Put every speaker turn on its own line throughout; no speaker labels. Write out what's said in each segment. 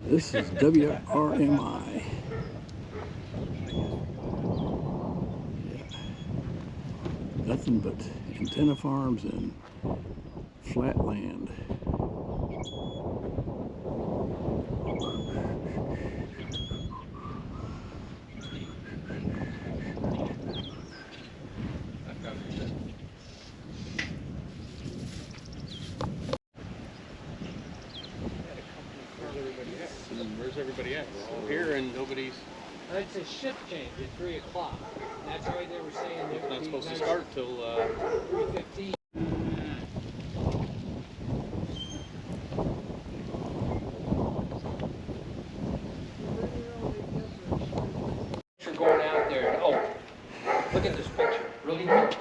This is WRMI. Yeah. Nothing but antenna farms and flat land.
Where's everybody at? We're all here and nobody's...
It's a shift change at 3 o'clock. That's why they were saying
It's not supposed to start till
3:15. You're going out there. Oh, look at this picture. Really close.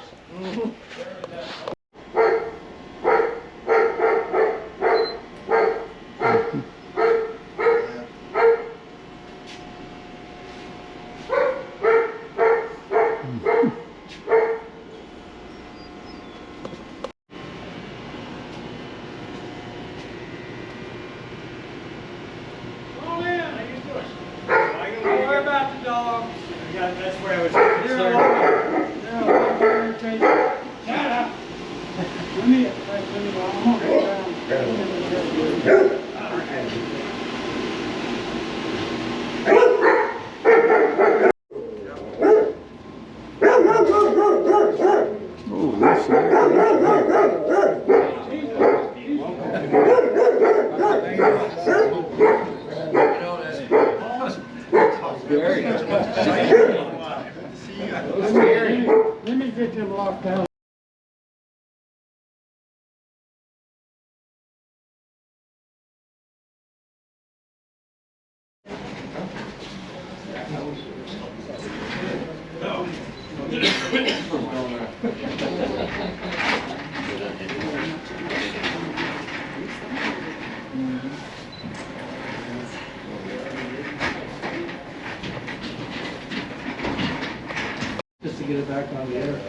That's where I was.
Oh, that's
Let me get them locked down. Just to get it back on the air.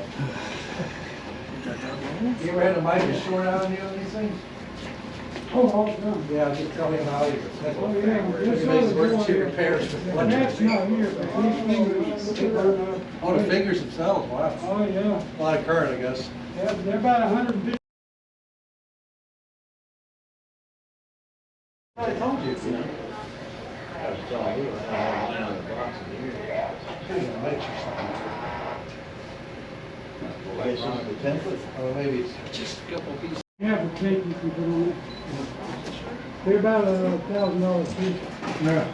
You ever had a mic short out on you on these things? Oh, all the time. Yeah, just tell me how you. Oh, yeah. Where's the repairs? That's not here, but these fingers. Oh, the fingers themselves, wow. Oh, yeah. A lot of current, I guess. Yeah, they're about 150. I told you, you know. I was telling you, I was on the box in here. The template, or maybe it's just a couple pieces. Yeah, the tape you can put on it. They're about $1,000 a piece. Yeah.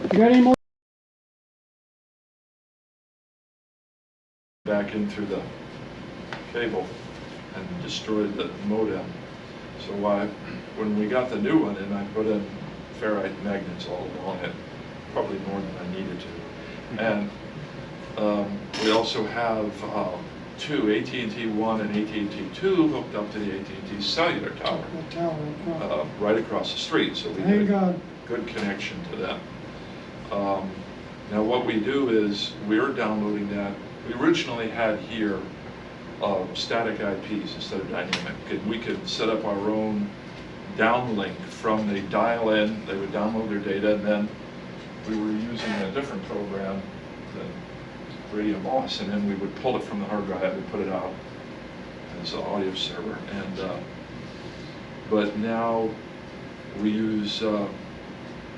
You got any more?
Back in through the cable and destroyed the modem. So when we got the new one in, I put in ferrite magnets all along it, probably more than I needed to. And we also have two, AT&T 1 and AT&T 2, hooked up to the AT&T cellular tower, right across the street. So we get a good connection to them. Now what we do is we're downloading that. We originally had here static IPs instead of dynamic. We could set up our own downlink from the dial-in. They would download their data, and then we were using a different program, the Radio Boss, and then we would pull it from the hard drive and put it out as an audio server. And but now we use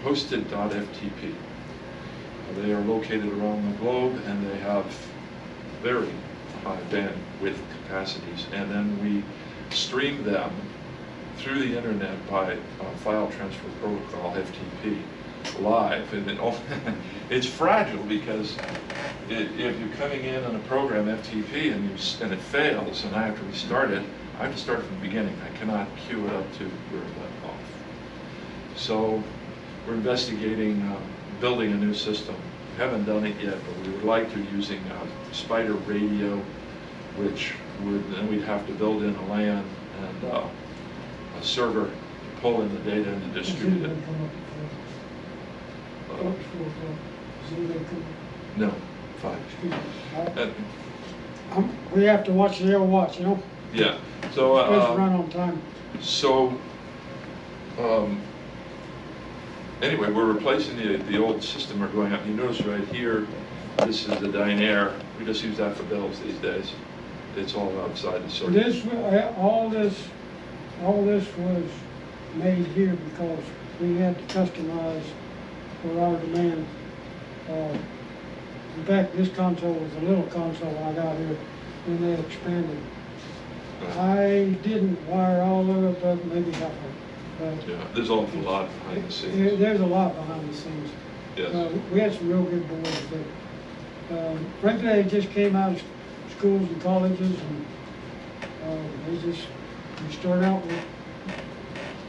hosted.ftp. They are located around the globe, and they have very high bandwidth capacities, and then we stream them through the internet by file transfer protocol, FTP, live. And it's fragile because if you're coming in on a program, FTP, and it fails, and I have to restart it, I have to start from the beginning. I cannot queue it up to where it left off. So we're investigating building a new system. We haven't done it yet, but we would like to, using Spider Radio, which then we'd have to build in a LAN and a server to pull in the data and to distribute it. No, 5.
We have to watch the other watch, you know?
Yeah. So
run on time.
So anyway, we're replacing the old system. We're going up. You notice right here, this is the Dynair. We just use that for bills these days. It's all outside the circuit.
All this was made here because we had to customize for our demand. In fact, this console was a little console I got here, and they expanded. I didn't wire all of it, but maybe half of it. But
Yeah, there's an awful lot behind the scenes.
there's a lot behind the scenes.
Yes.
We had some real good boys that, frankly, they just came out of schools and colleges, and we start out with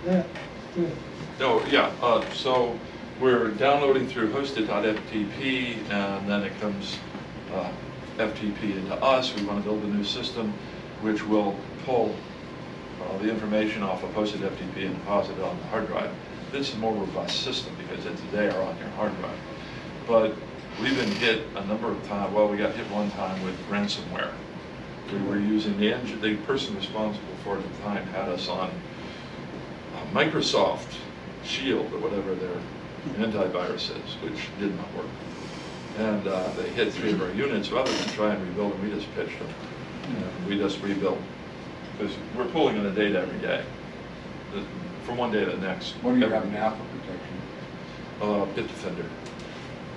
that. Good.
No, yeah, so we're downloading through hosted.ftp, and then it comes FTP into us. We want to build a new system which will pull the information off of hosted FTP and deposit it on the hard drive. This is a more robust system because it's there on your hard drive. But we've been hit a number of times. Well, we got hit one time with ransomware. We were using the person responsible for it at the time had us on Microsoft Shield or whatever their antivirus is, which did not work. And they hit 3 of our units. Rather than try and rebuild them, we just pitched them. And we just rebuilt. Because we're pulling in the data every day, from one day to the next.
What do you have now for protection?
Bitdefender,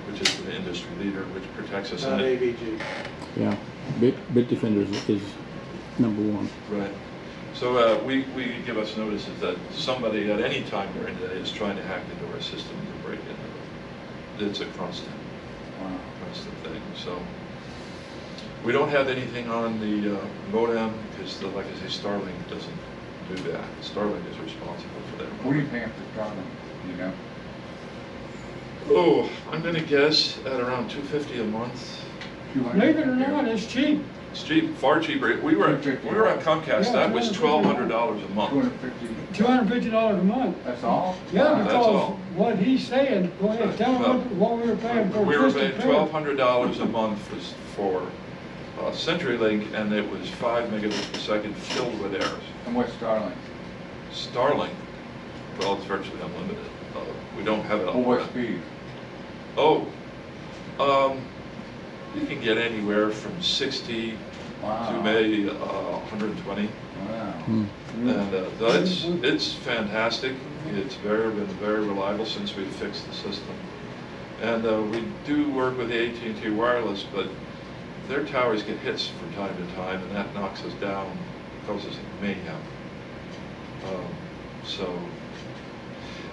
which is the industry leader, which protects us.
Not AVG.
Yeah, Bitdefender is number one.
Right. So we give us notices that somebody at any time during the day is trying to hack into our system to break into it. It's a constant thing. So we don't have anything on the modem because, like I say, Starlink doesn't do that. Starlink is responsible for that.
What are you paying for Starlink? Do you know?
Oh, I'm going to guess at around $250 a month.
Believe it or not, it's cheap.
It's cheap, far cheaper. We were at Comcast.
Yeah,
That was $1,200 a month.
$250 a month.
That's all?
Yeah,
That's
because
all.
what he's saying, go ahead, tell him what we were paying for.
We were paying
Twisted Pair.
$1,200 a month was for CenturyLink, and it was 5 megabits per second filled with errors.
And what's Starlink?
Starlink, well, it's virtually unlimited. We don't have it
Well,
on.
what speed?
Oh, you can get anywhere from 60 to maybe 120.
Wow.
And it's fantastic. It's been very reliable since we fixed the system. And we do work with the AT&T Wireless, but their towers get hits from time to time, and that knocks us down, causes mayhem.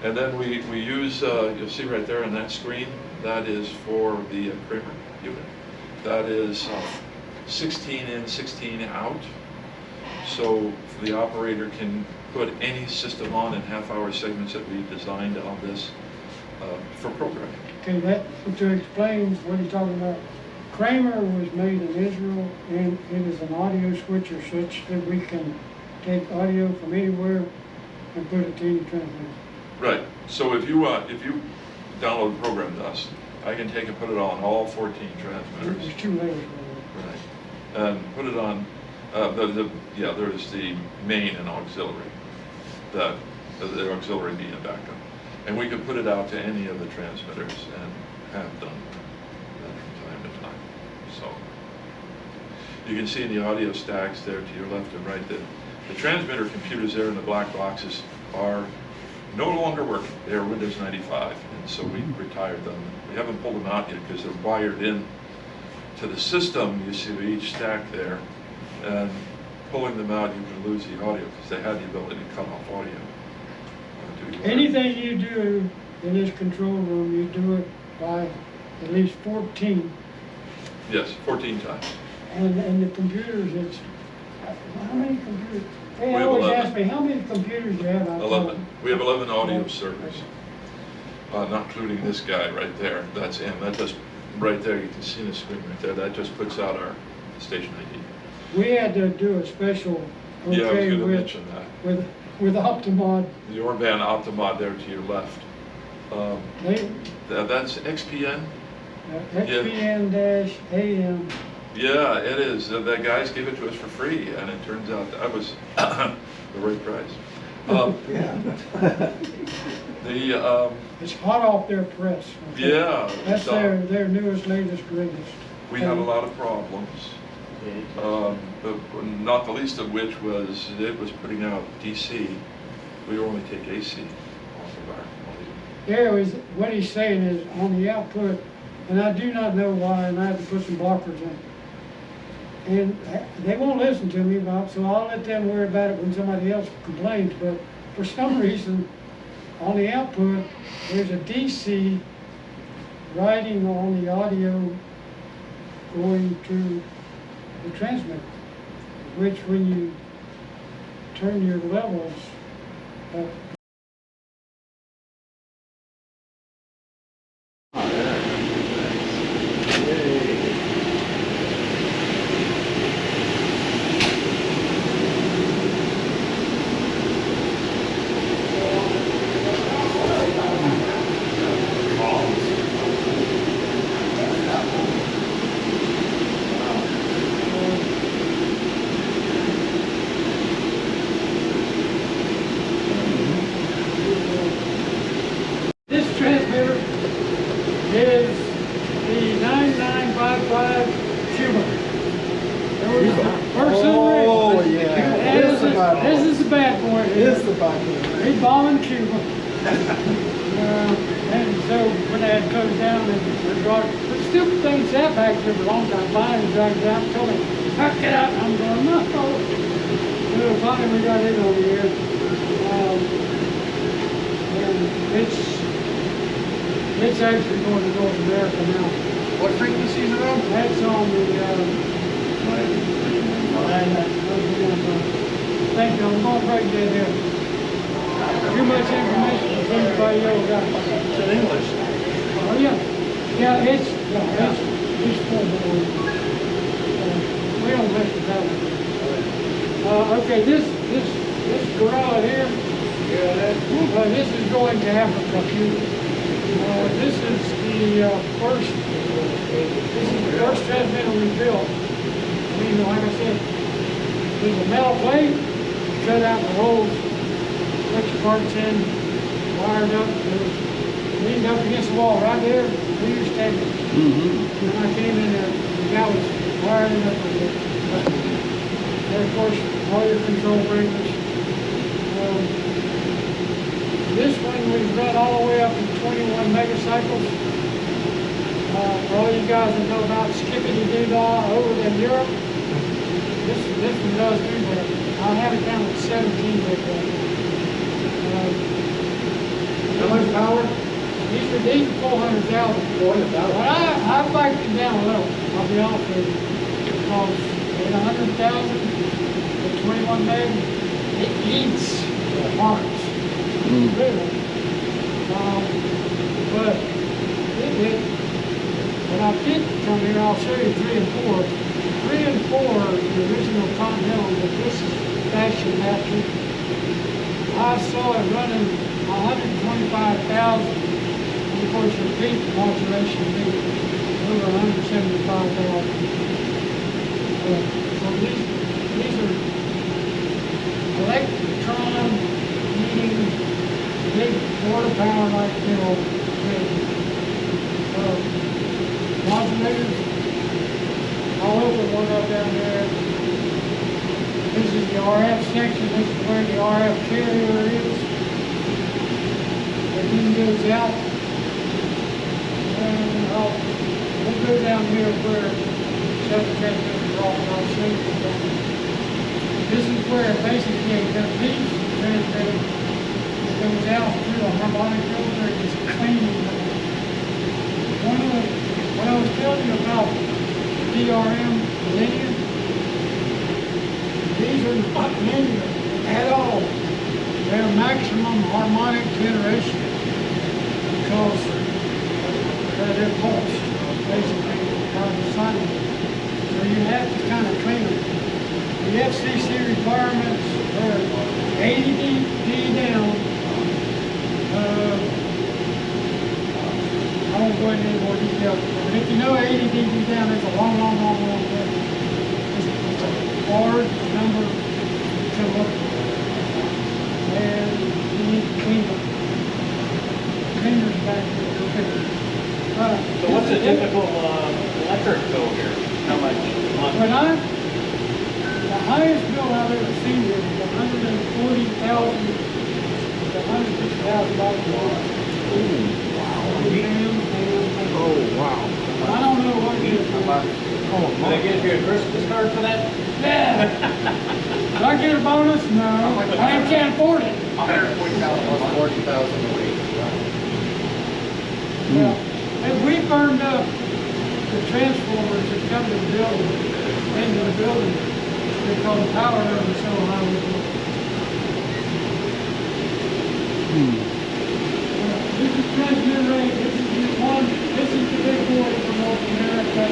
And then we use, you'll see right there on that screen, that is for the Kramer unit. That is 16 in, 16 out. So the operator can put any system on in half-hour segments that we designed on this for programming.
Okay, to explain what he's talking about, Kramer was made in Israel, and it is an audio switcher such that we can take audio from anywhere and put it to any transmitter.
Right. So if you download the program to us, I can take and put it on all 14 transmitters.
There's 2 layers.
Right. And put it on. There's the main and auxiliary. The auxiliary being a backup, and we could put it out to any of the transmitters and have done that from time to time. So you can see in the audio stacks there to your left and right that the transmitter computers there in the black boxes are no longer working. They are Windows 95, and so we retired them. We haven't pulled them out yet because they're wired in to the system. You see each stack there, and pulling them out, you can lose the audio because they had the ability to cut off audio.
Anything you do in this control room, you do it by at least 14.
Yes, 14 times.
And the computers, it's, how many computers? Hey,
We
I
have
always
11.
ask me, how many computers do you have out there?
11. We have 11 audio servers, not including this guy right there. That's him. That just right there. You can see the screen right there. That just puts out our station ID.
We had to do a special
Yeah, I was
okay
going to mention that.
with Optimod.
The Orban Optimod there to your left. That's XPN.
XPN-AM.
Yeah, it is. The guys gave it to us for free, and it turns out that was the right price.
It's hot off their press. Okay?
Yeah.
That's
so
their newest, latest, greatest.
we had a lot of problems. But not the least of which was it was putting out DC. We only take AC off of our.
Yeah, what he's saying is on the output, and I do not know why, and I have to put some blockers in. And they won't listen to me, Bob, so I'll let them worry about it when somebody else complains. But for some reason, on the output, there's a DC writing on the audio going to the transmitter, which when you turn your levels up, is the 9955 Cuba. There was the first
Oh, yeah.
This is the bad boy here.
This is the bad boy.
He's bombing Cuba. And so when they had closed down, they brought the stupid thing sat back there for a long time. Finally dragged it out and told me, "Pack it up." I'm going, no. So finally we got it over here. And it's actually going to North America now.
What frequency is it on?
That's on the, thank you, I'm going to break that here. Too much information for anybody else got.
It's in English.
Oh, yeah. Yeah, it's full board. We don't mess with that one. Okay, this gorilla here, this is going to Africa. This is the first transmitter we built. I mean, like I said, there's a metal plate, cut out the holes, put your parts in, wired up, it was leaned up against the wall right there, where you're standing. When I came in there, the guy was wiring up with it. And of course, all your control breakers. This one was run all the way up to 21 megacycles. For all you guys that know about skippity-doo-dah over in Europe, this one does do that. I have it down at 17 right there.
How much power?
These are 400,000.
400,000.
I backed it down a little, I'll be honest with you. Because at 100,000, at 21 meg, it eats the parts. Really. But when I did come here, I'll show you 3 and 4. 3 and 4 are the original Continental, but this is fashion after. I saw it running 125,000. And of course, your peak modulation beat over 175,000. So these are electron eating big water power like modulators all over one up down there. This is the RF section. This is where the RF carrier is. The beam goes out. And we'll go down here where seven transmitters are off, and I'll show you that. This is where basically the beam transmitter goes out through a harmonic filter and is cleaning. When I was telling you about DRM linear, these are not linear at all. They're maximum harmonic generation because they're pulsed, basically, by the sun. So you have to kind of clean them. The FCC requirements are 80 dB down. I won't go into any more detail, but if you know 80 dB down, it's a long way. It's a hard number to come up with. And
typical electric bill here? How much a month?
The highest bill I've ever seen here was $140,000, $150,000 a month.
Oh, wow.
I don't know what it is.
Did they give you a Christmas card for that?
Yeah. Do I get a bonus? No. I can't afford it.
140,000. 40,000 a week.
Yeah. And we burned up the transformers that come to the building, into the building, because the power line was so high. This is President Ray. This is the one. This is the big boy from North America.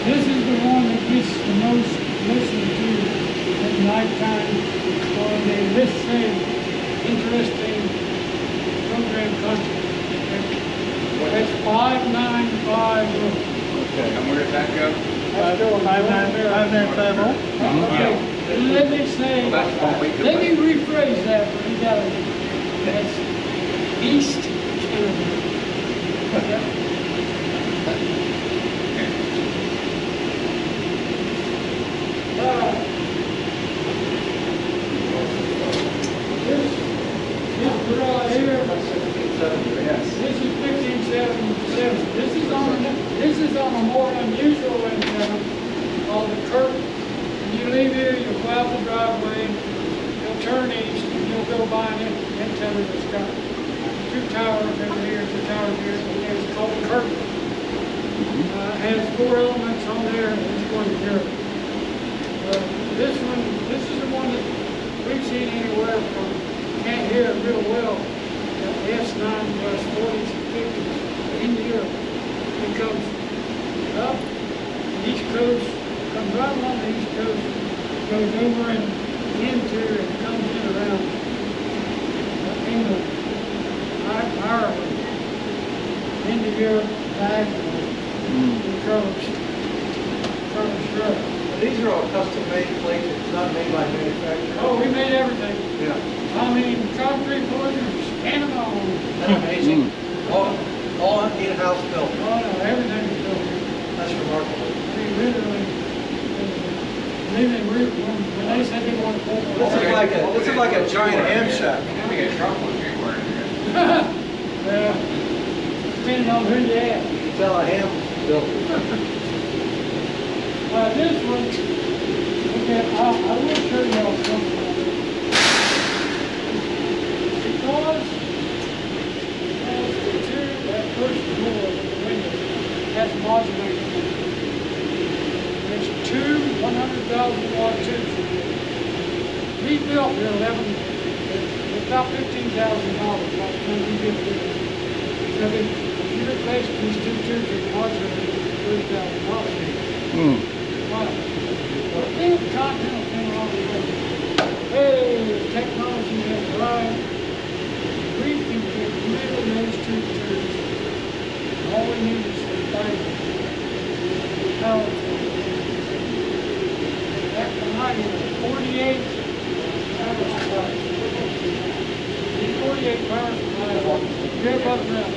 This is the one that gets the most listened to at nighttime on a listening, interesting program content. That's 595.
And where does that go?
5950. Okay. Let me say, let me rephrase that for you guys. That's East Canada. This garage here, this is 1577. This is on a more unusual antenna called the curtain. When you leave here, you'll go out the driveway, you'll turn east, and you'll go by an antenna that's got 2 towers over here, 2 towers here, and it's called a curtain. It has 4 elements on there, and it's going to hear it. This is the one that we've seen anywhere from, can't hear it real well, S9 plus 40s and 50s in Europe. It comes up the East Coast, comes right along the East Coast, goes over and into and comes in around England, Ireland, into Europe, back, and curves through.
These are all custom-made plates, it's not made by manufacturer.
Oh, we made everything.
Yeah.
I mean, concrete pointers, stand them on.
That's amazing. All in-house built.
Oh, no, everything is built here.
That's remarkable.
I mean, literally. When they said they want to pull the
This is like a giant ham shack.
We get drunk when we were in here.
Yeah. Depending on who you ask.
You can tell a ham built.
This one, okay, I will show you all something. Because that first door with the window has modulators in it. There's 2 100,000-watt tubes in it. We built here about $15,000 by the time we did it. So if you replace these 2 tubes with modulators, it's $30,000. Wow. Think Continental came along the way. Hey, technology has arrived. We can get rid of those 2 tubes. All we need is the fiber. Power tool. That's behind you. 48 power supplies. These 48 power supplies, they're above ground.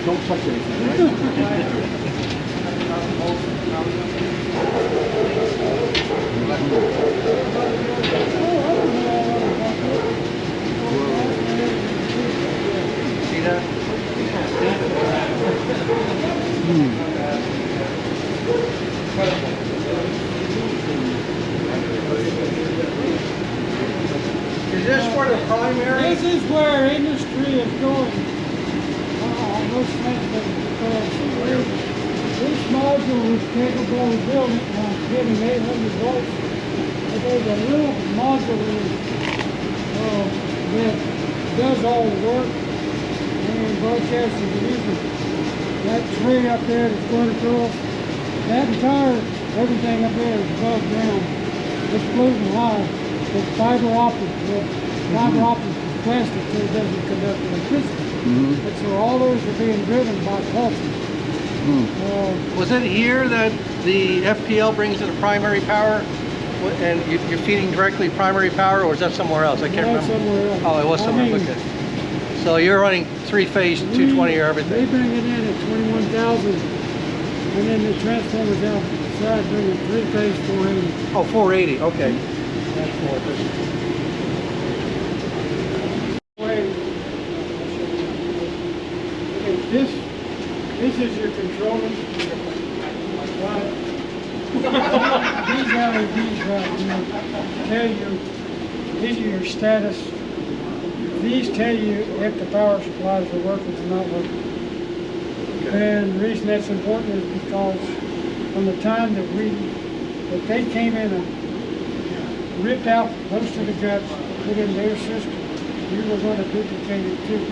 Don't touch anything, right?
See that? Is this for the primary?
This is where industry is going. Most because this module is capable of building, getting 800 volts. But there's a little module that does all the work and broadcasts the music. That tree up there that's going across, that entire, everything up there is above ground. It's floating high. It's fiber optic. Fiber optic is plastic so it doesn't conduct electricity. And so all those are being driven by pulses.
Was it here that the FPL brings in the primary power? And you're feeding directly primary power, or is that somewhere else? I can't
That's
remember.
somewhere else.
Oh, it was
I
somewhere,
mean,
okay. So you're running three-phase 220 or
They
everything?
bring it in at 21,000, and then the transformer down to the side bring it three-phase 480.
Oh, 480, okay. That's more efficient.
Wait. Okay, this is your controller. Right. These LEDs right here tell you, these are your status. These tell you if the power supplies are working or not working. And the reason that's important is because from the time that they came in and ripped out most of the guts, put in their system, we were going to duplicate it too.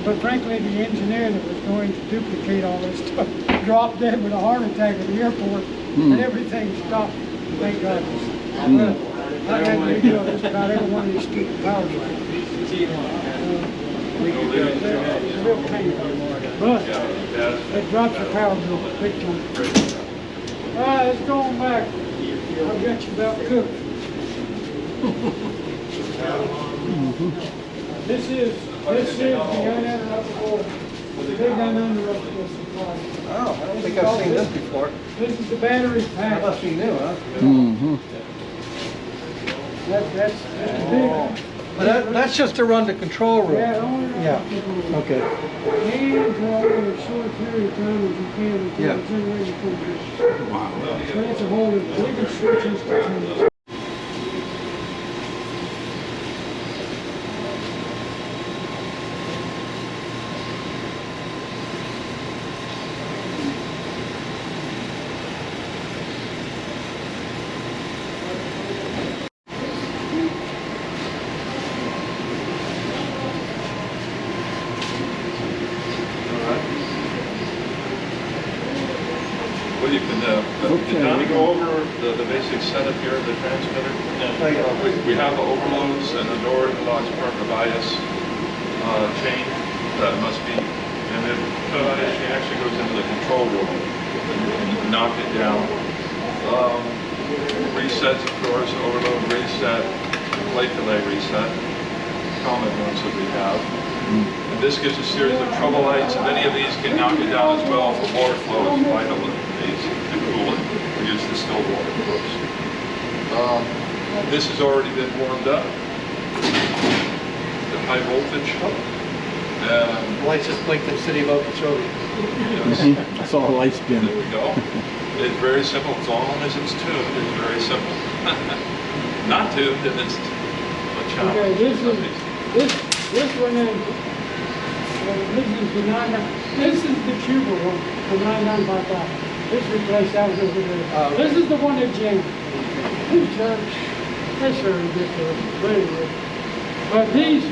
But frankly, the engineer that was going to duplicate all this stuff dropped dead with a heart attack at the airport, and everything stopped. Thank God. I've had to rebuild just about every one of these stupid power lines. It's a real pain, but it drops your power bill big time. All right, let's go on back. I'll get you about cooked. This is the uninterruptible, big uninterruptible supply.
Oh, I don't think I've seen this before.
This is the battery pack.
That must be new, huh?
That's the big.
But that's just to run the control room.
Yeah, only
Okay.
and draw in a short period of time as you can until
Yeah.
the generator comes in. Wow. So that's a whole big switches to change.
Well, you can kind of go over the basic setup here of the transmitter. We have the overloads and the orthodox partner bias chain that must be, and then the bias chain actually goes into the control room and knock it down. Resets, of course, overload reset, plate delay reset, common ones that we have. And this gives a series of trouble lights, and any of these can knock it down as well for water flows, vital these to cool it. We use the still water flows. This has already been warmed up. The high voltage.
Lights just blinked in the city of Okeechobee.
I saw a light spin.
There we go. It's very simple. As long as it's tuned, it's very simple. Not tuned, and it's a challenge.
Okay, this one is, this is the Cuba one, the 9955. This replaced that one over there. This is the one that jammed. That's very ridiculous, very ridiculous. But these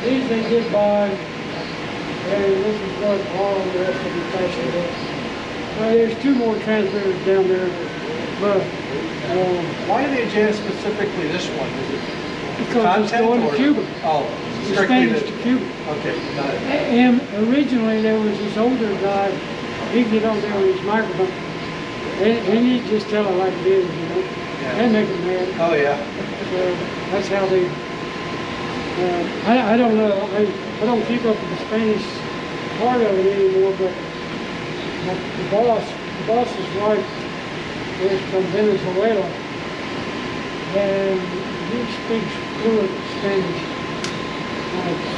they did buy, and this is what all the rest of the fashion is. There's two more transmitters down there, but
Why do they jam specifically this one? Is it
because it's going to Cuba.
Oh,
It's
strictly
Spanish to Cuba.
Okay, got it.
And originally there was this older guy, he'd get on there with his microphone, and he'd just tell it like it is, you know.
Yeah.
That'd make them mad.
Oh, yeah.
So that's how they, I don't know, I don't keep up with the Spanish part of it anymore, but the boss's wife is from Venezuela, and he speaks fluent Spanish.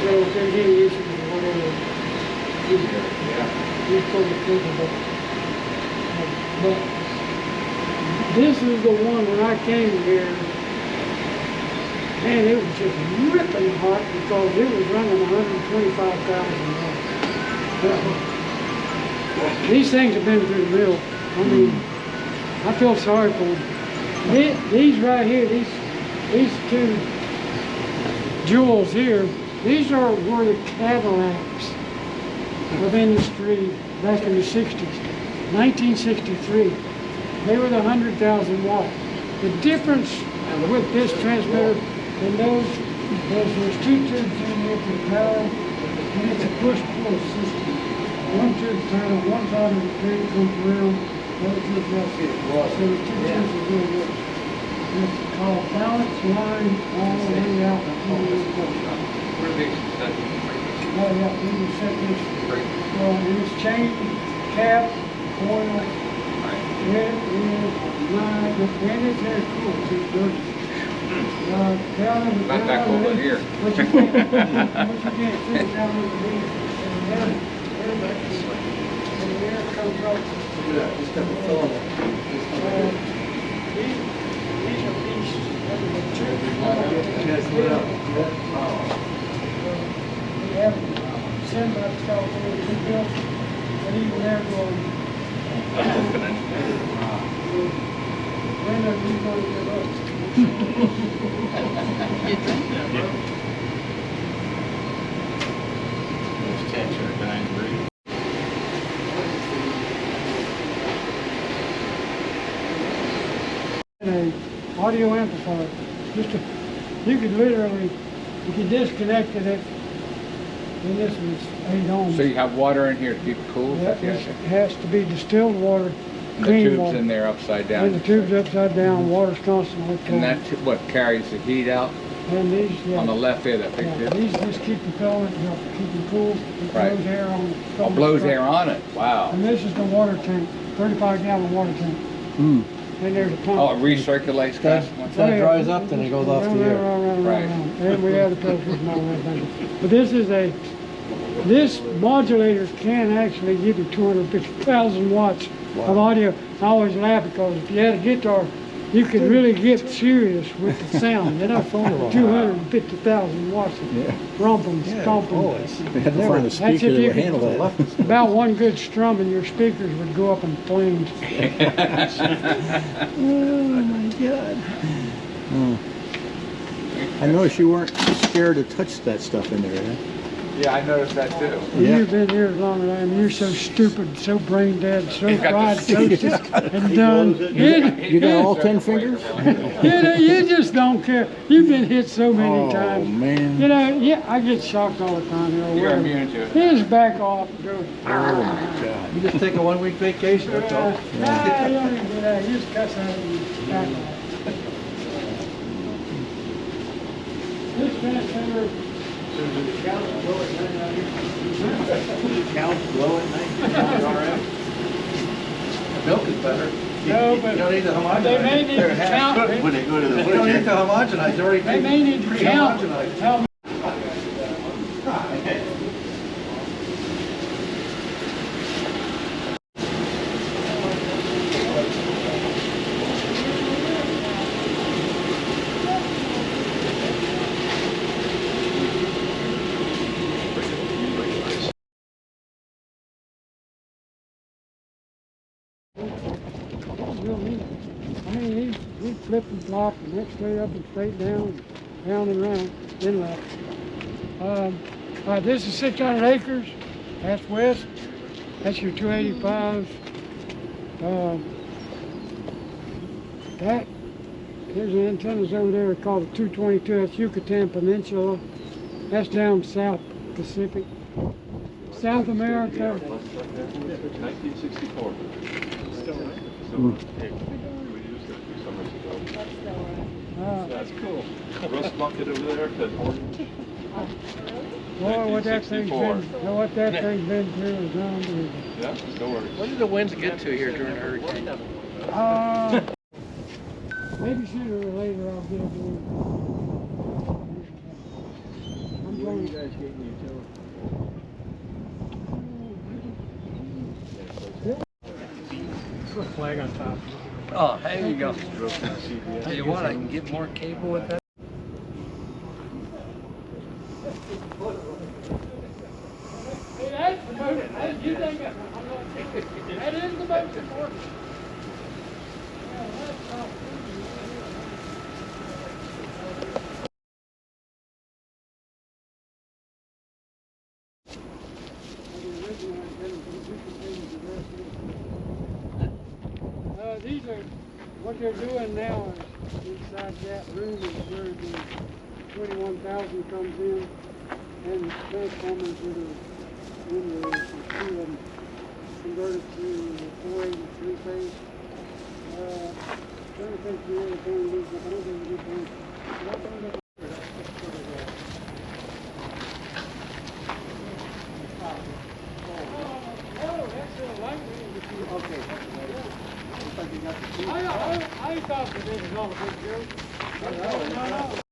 So if there's any issues or whatever, he's pretty capable. But this is the one when I came here, man, it was just ripping hot because it was running 125,000 These things have been through the mill. I mean, I feel sorry for them. These right here, these two jewels here, these were the Cadillacs of industry back in the 60s, 1963. They were the 100,000 watt. The difference with this transmitter and those there's two tubes in here for power, and it's a push-pull system. One tube turn, one's out of the tree, comes around, Those two justices. So the two justices doing this. It's called balance line all the way out to the coast.
Where they set the frequency.
Oh, yeah, we can set this. Well, and it's chain, cap, coil. It is nine, and it's very cool, it's dirty. Down in the
Not that cool in here.
But you can't see it down in the meter. And the air comes up.
Look at that, just got the filament.
These are beasts.
Yes, lit up.
We have semi-truck we built, but even they're going. When are we going to give up?
Those tanks are a dying breed.
An audio amplifier, you could literally, if you disconnected it, and this was 8 ohms.
So you have water in here to keep it cool?
That has to be distilled water,
And the
clean
tube's
water.
in there upside
And the
down.
tube's upside down, water's constantly
And that,
flowing.
what, carries the heat out?
And these, yeah.
On the left there, that big
Yeah,
tube?
these just keep the filament, help keep it cool. It
Right.
blows air on the
Oh,
filament
blows
structure.
air on it, wow.
And this is the water tank, 35-gallon water tank.
Hmm.
And there's a pump.
Oh, it recirculates constantly?
Then it dries up, then it goes off the air.
Right.
And we have the pressures and all that thing. But this modulator can actually give you 250,000 watts of audio. I always laugh because if you had a guitar, you could really get serious with the sound. You know, 250,000 watts of romping, stomping.
They had to find a
That's
speaker
if
that
you
would
could-
handle that.
About one good strum and your speakers would go up in flames.
Oh my God. Oh. I noticed you weren't scared to touch that stuff in there, eh?
Yeah, I noticed that too.
Yeah.
You've been here as long as I am. You're so stupid, so brain dead, so
He's got
fried,
the-
toasted, and done.
You got all 10 fingers?
You just don't care. You've been hit so many
Oh,
times.
man.
You know, yeah, I get shocked all the time. You know,
You're
where-
immune to it.
Just back off. And go.
Oh my God.
You just take a 1 week vacation, that's all.
Nah, you don't even do that. You just cuss out and back off. This transmitter.
Cows blow at night. Milk is better.
No, but
You don't need to homogenize.
they may need to count.
When they go to the
You don't need to homogenize, it's already
They may need to count
pre-homogenized.
how real neat. I mean, he flipped and flopped and went straight up and straight down, round and round, then left. All right, this is 600 acres. That's west. That's your 285. Here's the antennas over there called the 222. That's Yucatan Peninsula. That's down South Pacific. South America.
1964.
Hmm.
We used it 2 summers ago.
That's cool.
Rust bucket over there, that orange.
Boy, what that thing's
1964.
been, what that thing's been through is unbelievable.
Yeah, no worries.
What did the winds get to here during the hurricane?
Maybe sooner or later I'll get a blue. I'm going.
guys getting utility?
Put a flag on top.
Oh, there you go. Tell you what, I can get more cable with that.
Hey, that's the motion. You think that is the motion for it. These are, what they're doing now is inside that room is where the 21,000 comes in and the transformers that are in there, there's 2 of them. And converted to 483 phase. Trying to think the other thing is, I don't think we did one. But I found out- Oh, that's a light ring. Okay. I thought that this was all a big deal. No.